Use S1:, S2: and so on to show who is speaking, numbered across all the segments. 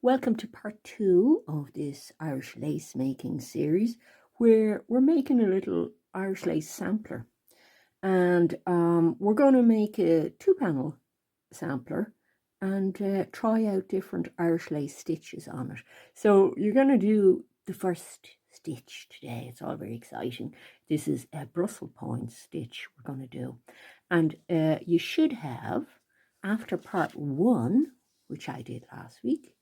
S1: Welcome to part 2 of this Irish lace making series, where we're making a little Irish lace sampler. And we're going to make a 2-panel sampler and try out different Irish lace stitches on it. So you're going to do the first stitch today. It's all very exciting. This is a Brussels point stitch we're going to do. And you should have, after part 1, which I did last week,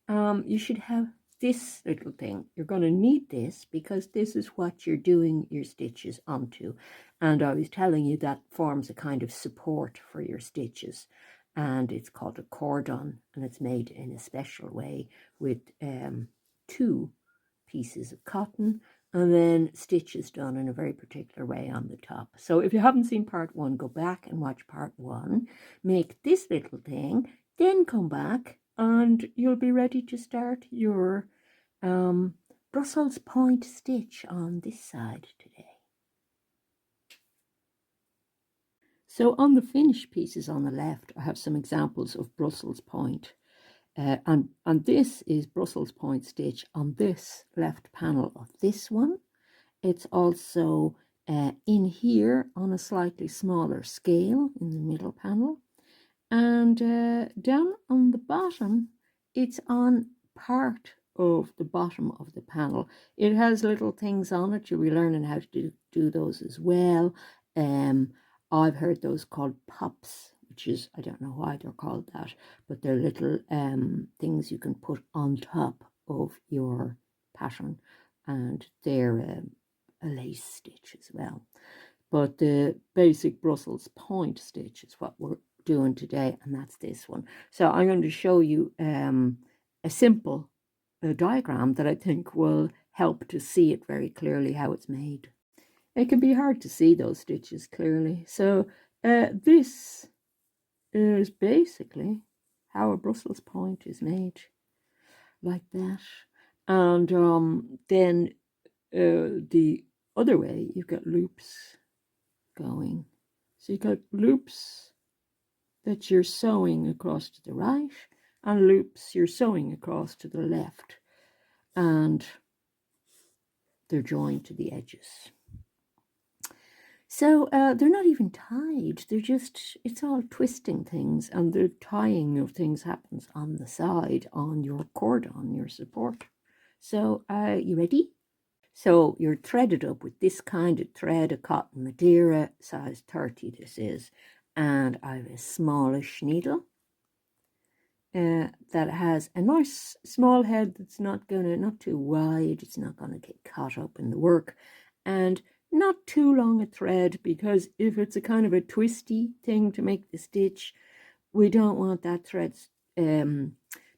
S1: you should have this little thing. You're going to need this because this is what you're doing your stitches onto. And I was telling you that forms a kind of support for your stitches. And it's called a cordon, and it's made in a special way with 2 pieces of cotton and then stitches done in a very particular way on the top. So if you haven't seen part 1, go back and watch part 1. Make this little thing, then come back and you'll be ready to start your Brussels point stitch on this side today. So on the finished pieces on the left, I have some examples of Brussels point. And this is Brussels point stitch on this left panel of this one. It's also in here on a slightly smaller scale in the middle panel. And down on the bottom, it's on part of the bottom of the panel. It has little things on it. You'll be learning how to do those as well. I've heard those called pops, which is, I don't know why they're called that, but they're little things you can put on top of your pattern, and they're a lace stitch as well. But the basic Brussels point stitch is what we're doing today, and that's this one. So I'm going to show you a simple diagram that I think will help to see it very clearly how it's made. It can be hard to see those stitches clearly. So this is basically how a Brussels point is made, like that. And then the other way, you've got loops going. So you've got loops that you're sewing across to the right and loops you're sewing across to the left, and they're joined to the edges. So they're not even tied, they're just, it's all twisting things, and the tying of things happens on the side, on your cordon, your support. So you ready? So you're threaded up with this kind of thread, a cotton Madeira, size 30 this is, and I have a smallish needle that has a nice small head that's not too wide, it's not gonna get caught up in the work, and not too long a thread, because if it's a kind of a twisty thing to make the stitch, we don't want that thread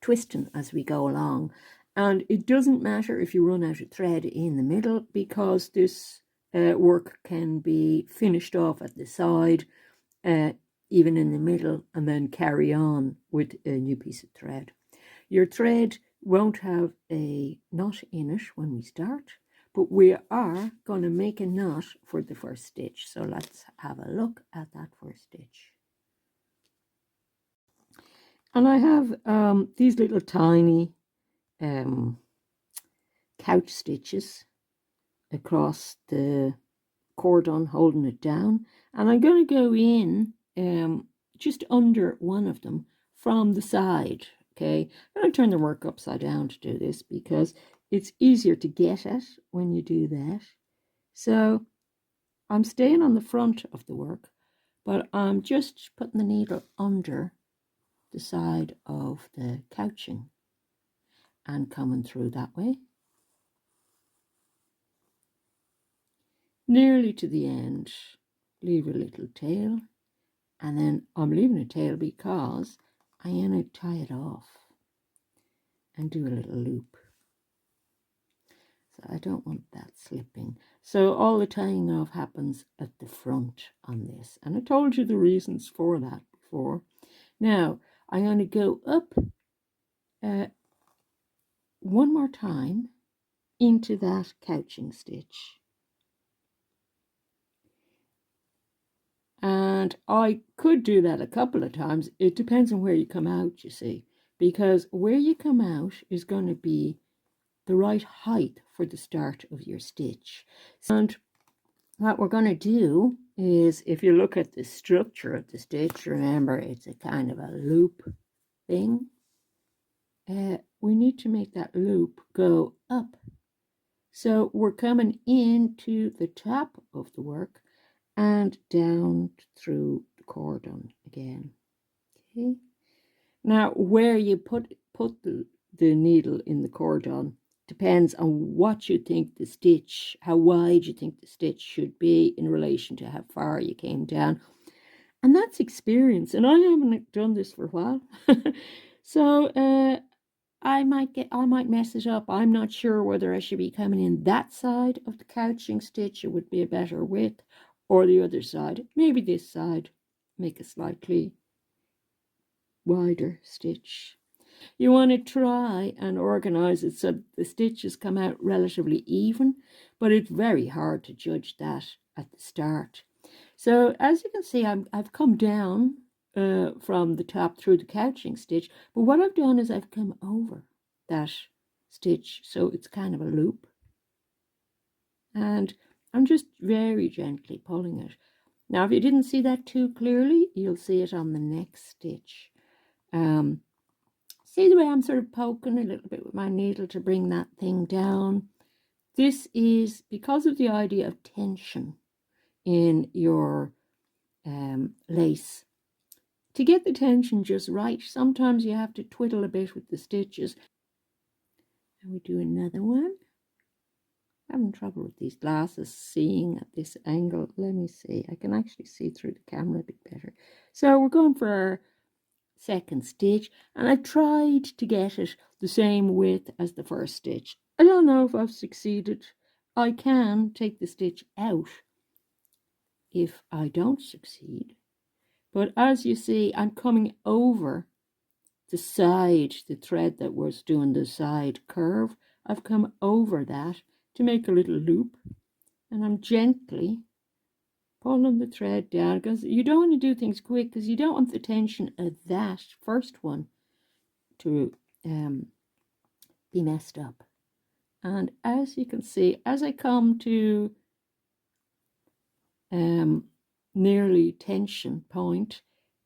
S1: twisting as we go along. And it doesn't matter if you run out of thread in the middle, because this work can be finished off at the side, even in the middle, and then carry on with a new piece of thread. Your thread won't have a knot in it when we start, but we are going to make a knot for the first stitch. So let's have a look at that first stitch. And I have these little tiny couch stitches across the cordon holding it down, and I'm going to go in just under one of them from the side. Okay, I'm going to turn the work upside down to do this because it's easier to get at when you do that. So I'm staying on the front of the work, but I'm just putting the needle under the side of the couching and coming through that way, nearly to the end. Leave a little tail, and then I'm leaving a tail because I'm going to tie it off and do a little loop. So I don't want that slipping. So all the tying off happens at the front on this, and I told you the reasons for that before. Now I'm going to go up one more time into that couching stitch, and I could do that a couple of times. It depends on where you come out, you see, because where you come out is going to be the right height for the start of your stitch. And what we're going to do is, if you look at the structure of the stitch, remember it's a kind of a loop thing. We need to make that loop go up. So we're coming into the top of the work and down through the cordon again. Okay. Now, where you put the needle in the cordon depends on what you think the stitch, how wide you think the stitch should be in relation to how far you came down. And that's experience. And I haven't done this for a while. So I might mess it up. I'm not sure whether I should be coming in that side of the couching stitch, it would be a better width, or the other side. Maybe this side, make a slightly wider stitch. You want to try and organize it so the stitches come out relatively even, but it's very hard to judge that at the start. So as you can see, I've come down from the top through the couching stitch, but what I've done is I've come over that stitch, so it's kind of a loop, and I'm just very gently pulling it. Now, if you didn't see that too clearly, you'll see it on the next stitch. See the way I'm sort of poking a little bit with my needle to bring that thing down? This is because of the idea of tension in your lace. To get the tension just right, sometimes you have to twiddle a bit with the stitches. And we do another one. I'm having trouble with these glasses seeing at this angle. Let me see. I can actually see through the camera a bit better. So we're going for our second stitch, and I've tried to get it the same width as the first stitch. I don't know if I've succeeded. I can take the stitch out if I don't succeed. But as you see, I'm coming over the side, the thread that was doing the side curve. I've come over that to make a little loop, and I'm gently pulling the thread down, because you don't want to do things quick, because you don't want the tension of that first one to be messed up. And as you can see, as I come to nearly tension point,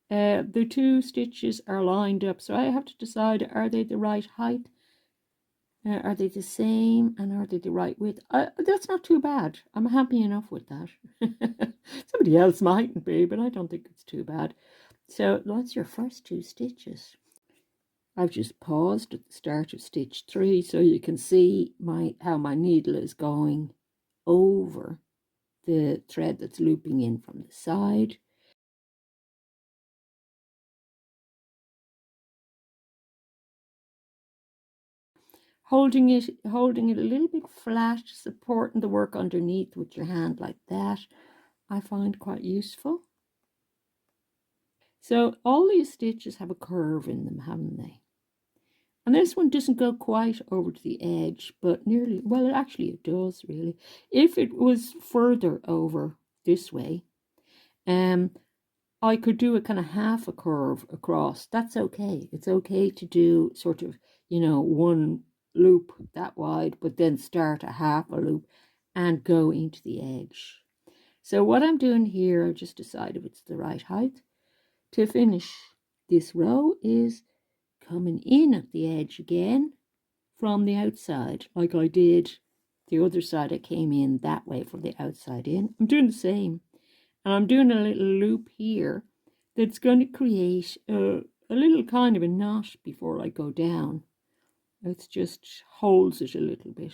S1: the two stitches are lined up, so I have to decide, are they the right height? Are they the same, and are they the right width? That's not too bad. I'm happy enough with that. Somebody else mightn't be, but I don't think it's too bad. So that's your first two stitches. I've just paused at the start of stitch 3 so you can see how my needle is going over the thread that's looping in from the side. Holding it a little bit flat, supporting the work underneath with your hand like that, I find quite useful. So all these stitches have a curve in them, haven't they? And this one doesn't go quite over to the edge, but nearly, well, it does really. If it was further over this way, I could do a kind of half a curve across. That's okay. It's okay to do sort of, one loop that wide, but then start a half a loop and go into the edge. So what I'm doing here, I just decide if it's the right height. To finish this row is coming in at the edge again from the outside, like I did the other side. I came in that way from the outside in. I'm doing the same, and I'm doing a little loop here that's going to create a little kind of a knot before I go down. It just holds it a little bit,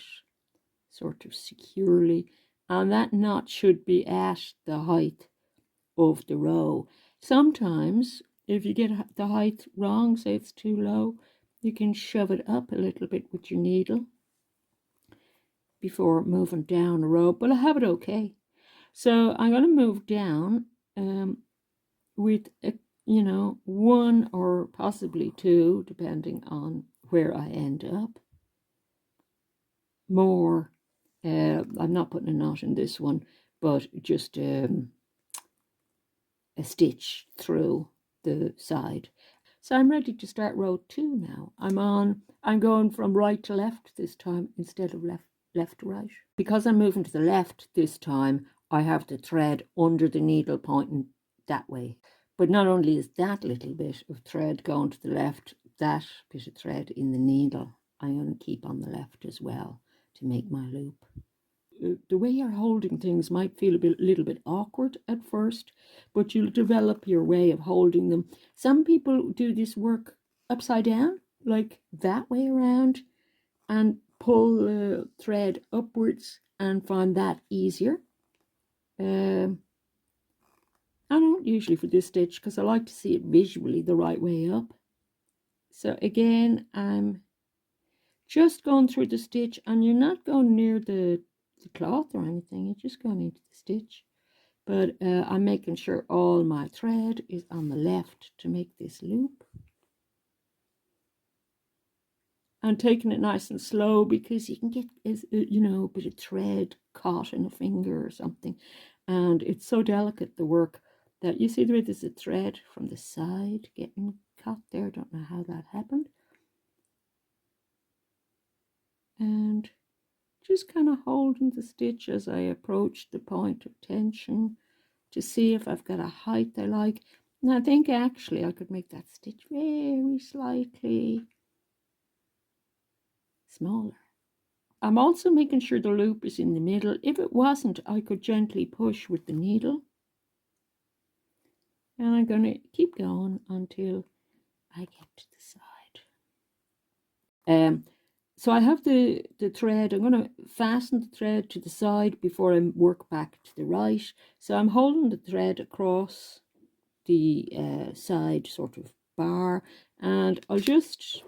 S1: sort of securely, and that knot should be at the height of the row. Sometimes if you get the height wrong, say it's too low, you can shove it up a little bit with your needle before moving down a row, but I have it okay. So I'm going to move down with one or possibly two, depending on where I end up. More, I'm not putting a knot in this one, but just a stitch through the side. So I'm ready to start row 2 now. I'm going from right to left this time instead of left to right. Because I'm moving to the left this time, I have the thread under the needle pointing that way. But not only is that little bit of thread going to the left, that bit of thread in the needle, I'm going to keep on the left as well to make my loop. The way you're holding things might feel little bit awkward at first, but you'll develop your way of holding them. Some people do this work upside down, like that way around, and pull the thread upwards and find that easier. I don't usually for this stitch because I like to see it visually the right way up. So again, I'm just going through the stitch, and you're not going near the cloth or anything, you're just going into the stitch. But I'm making sure all my thread is on the left to make this loop. And taking it nice and slow, because you can get, you know, a bit of thread caught in a finger or something. And it's so delicate, the work, that you see the way there's a thread from the side getting caught there. Don't know how that happened. And just kind of holding the stitch as I approach the point of tension to see if I've got a height I like. And I think actually I could make that stitch very slightly smaller. I'm also making sure the loop is in the middle. If it wasn't, I could gently push with the needle. And I'm going to keep going until I get to the side. So I have the thread. I'm going to fasten the thread to the side before I work back to the right. So I'm holding the thread across the side sort of bar, and I'll just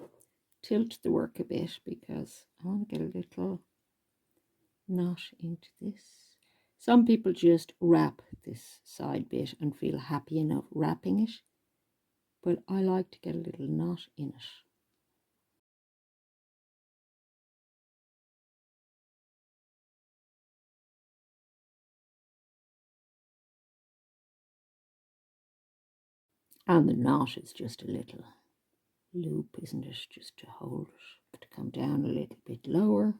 S1: tilt the work a bit because I want to get a little knot into this. Some people just wrap this side bit and feel happy enough wrapping it, but I like to get a little knot in it. And the knot is just a little loop, isn't it? Just to hold it, to come down a little bit lower.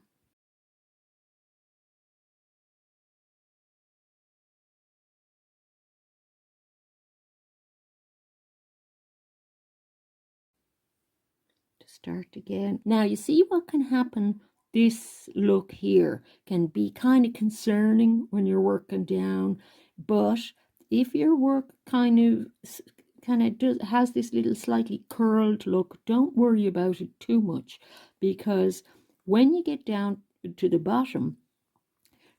S1: To start again. Now you see what can happen. This look here can be kind of concerning when you're working down, but if your work kind of has this little slightly curled look, don't worry about it too much, because when you get down to the bottom,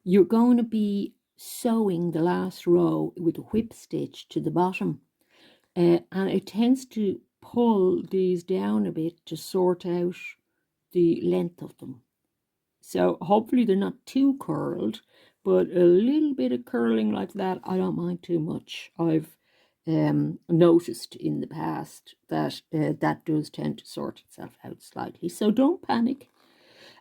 S1: you're going to be sewing the last row with a whip stitch to the bottom, and it tends to pull these down a bit to sort out the length of them. So hopefully they're not too curled, but a little bit of curling like that, I don't mind too much. I've noticed in the past that that does tend to sort itself out slightly. So don't panic.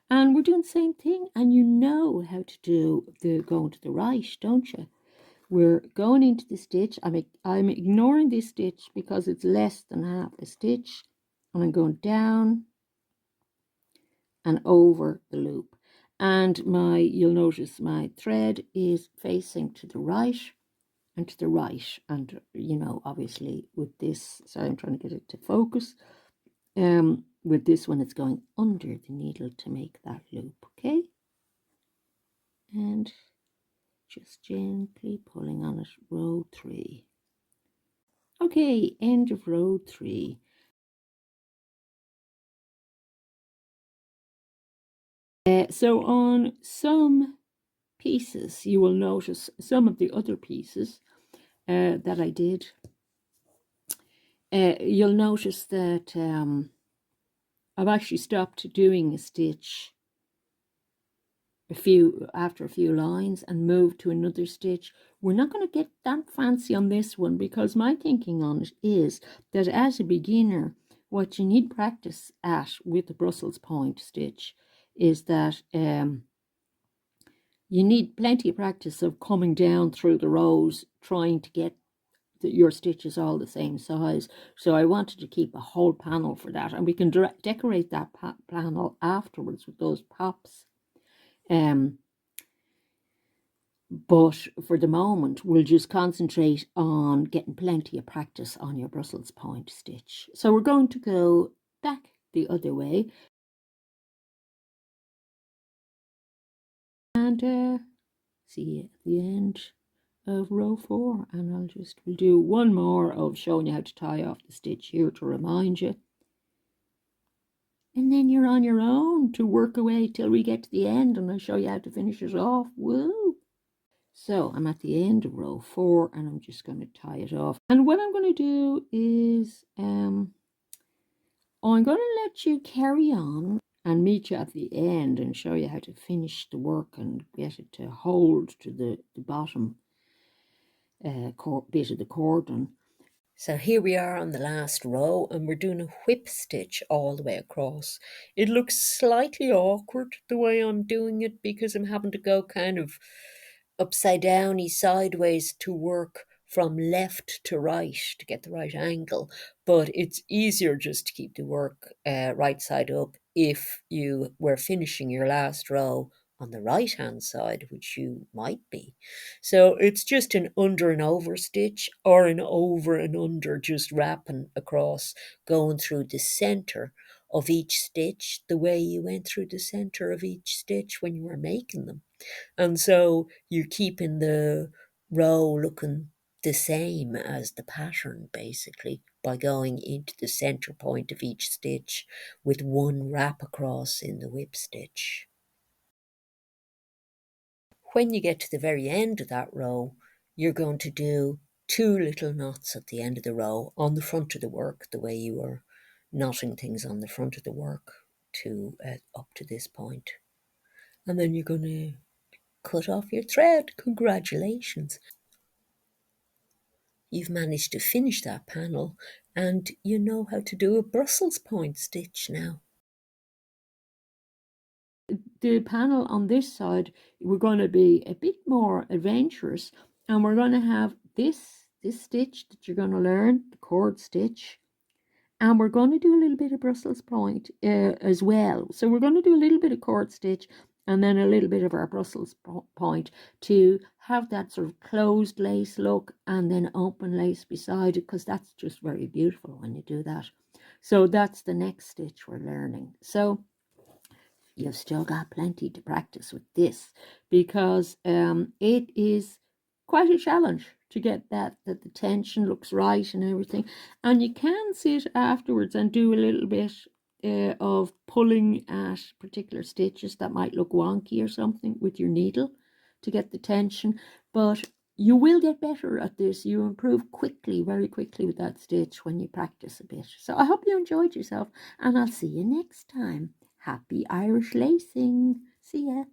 S1: And we're doing the same thing, and you know how to do the going to the right, don't you? We're going into the stitch. I'm ignoring this stitch because it's less than half a stitch, and I'm going down and over the loop. And you'll notice my thread is facing to the right and to the right. And, you know, obviously with this, sorry, I'm trying to get it to focus. With this one, it's going under the needle to make that loop, okay? And just gently pulling on it, row 3. Okay, end of row 3. So on some pieces, you will notice some of the other pieces that I did. You'll notice that I've actually stopped doing a stitch after a few lines and moved to another stitch. We're not going to get that fancy on this one, because my thinking on it is that as a beginner, what you need practice at with the Brussels point stitch is that you need plenty of practice of coming down through the rows, trying to get your stitch is all the same size. So I wanted to keep a whole panel for that, and we can decorate that panel afterwards with those pops. But for the moment, we'll just concentrate on getting plenty of practice on your Brussels point stitch. So we're going to go back the other way and see you at the end of row 4. And we'll do one more of showing you how to tie off the stitch here to remind you. And then you're on your own to work away till we get to the end, and I'll show you how to finish it off. Woo! So I'm at the end of row 4, and I'm just going to tie it off. And what I'm going to do is I'm going to let you carry on and meet you at the end and show you how to finish the work and get it to hold to the bottom bit of the cordon. So here we are on the last row, and we're doing a whip stitch all the way across. It looks slightly awkward the way I'm doing it because I'm having to go kind of upside downy sideways to work from left to right to get the right angle, but it's easier just to keep the work right side up if you were finishing your last row on the right hand side, which you might be. So it's just an under and over stitch, or an over and under, just wrapping across, going through the center of each stitch the way you went through the center of each stitch when you were making them. And so you're keeping the row looking the same as the pattern, basically, by going into the center point of each stitch with one wrap across in the whip stitch. When you get to the very end of that row, you're going to do 2 little knots at the end of the row on the front of the work, the way you were knotting things on the front of the work to up to this point. And then you're going to cut off your thread. Congratulations. You've managed to finish that panel, and you know how to do a Brussels point stitch now. The panel on this side, we're going to be a bit more adventurous, and we're going to have this stitch that you're going to learn, the cord stitch, and we're going to do a little bit of Brussels point as well. So we're going to do a little bit of cord stitch and then a little bit of our Brussels point to have that sort of closed lace look, and then open lace beside it, because that's just very beautiful when you do that. So that's the next stitch we're learning. So you've still got plenty to practice with this, because it is quite a challenge to get that the tension looks right and everything. And you can sit afterwards and do a little bit of pulling at particular stitches that might look wonky or something with your needle to get the tension, but you will get better at this. You improve quickly, very quickly, with that stitch when you practice a bit. So I hope you enjoyed yourself, and I'll see you next time. Happy Irish lacing. See ya.